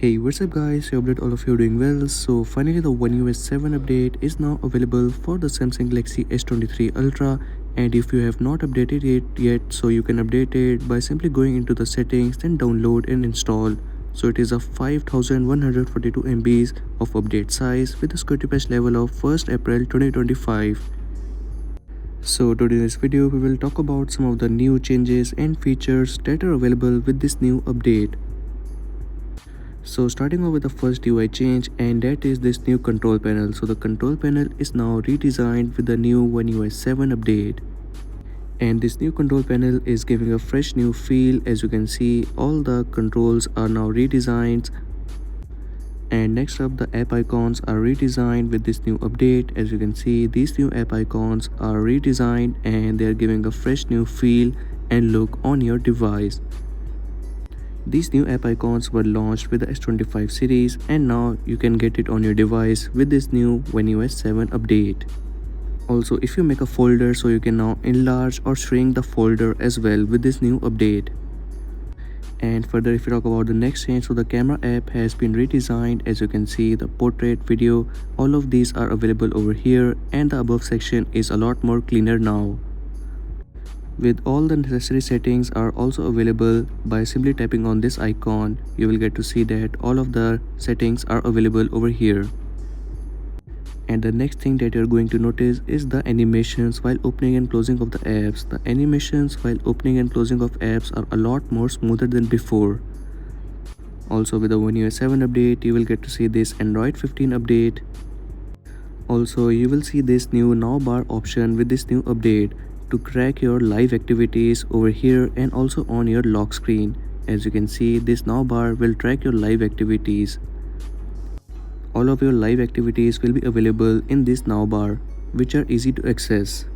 Hey, what's up guys? I hope all of you are doing well. So finally the One UI 7 update is now available for the Samsung Galaxy S23 Ultra, and if you have not updated it yet, so you can update it by simply going into the settings, then download and install. So it is a 5142 MBs of update size with a security patch level of 1st April 2025. So today in this video we will talk about some of the new changes and features that are available with this new update. So starting off with the first UI change, and that is this new control panel. So the control panel is now redesigned with the new One UI 7 update. And this new control panel is giving a fresh new feel. As you can see, all the controls are now redesigned. And next up, the app icons are redesigned with this new update. As you can see, these new app icons are redesigned and they are giving a fresh new feel and look on your device. These new app icons were launched with the S23 series, and now you can get it on your device with this new One UI 7 update. Also, if you make a folder, so you can now enlarge or shrink the folder as well with this new update. And further, if you talk about the next change, so the camera app has been redesigned. As you can see, the portrait, video, all of these are available over here, and the above section is a lot more cleaner now. With all the necessary settings are also available. By simply tapping on this icon, you will get to see that all of the settings are available over here. And the next thing that you're going to notice is the animations while opening and closing of the apps. The animations while opening and closing of apps are a lot more smoother than before. Also, with the One UI 7 update, you will get to see this Android 15 update. Also, you will see this new now bar option with this new update to track your live activities over here and also on your lock screen. As you can see, this now bar will track your live activities. All of your live activities will be available in this now bar, which are easy to access.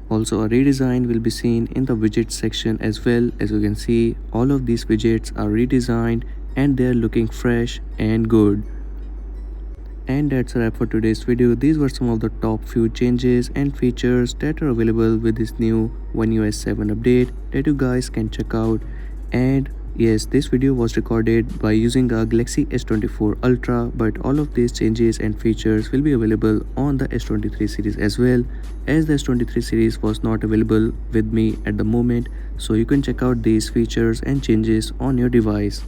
Also, a redesign will be seen in the widgets section as well. As you can see, all of these widgets are redesigned and they are looking fresh and good. And that's a wrap for today's video. These were some of the top few changes and features that are available with this new One UI 7 update that you guys can check out. And yes, this video was recorded by using a Galaxy S24 Ultra, but all of these changes and features will be available on the S23 series as well, as the S23 series was not available with me at the moment. So you can check out these features and changes on your device.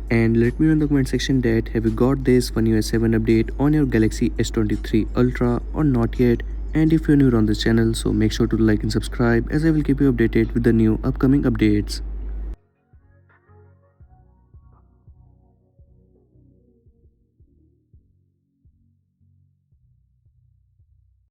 And let me know in the comment section that have you got this One UI 7 update on your Galaxy S23 Ultra or not yet. And if you're new on this channel, so make sure to like and subscribe, as I will keep you updated with the new upcoming updates.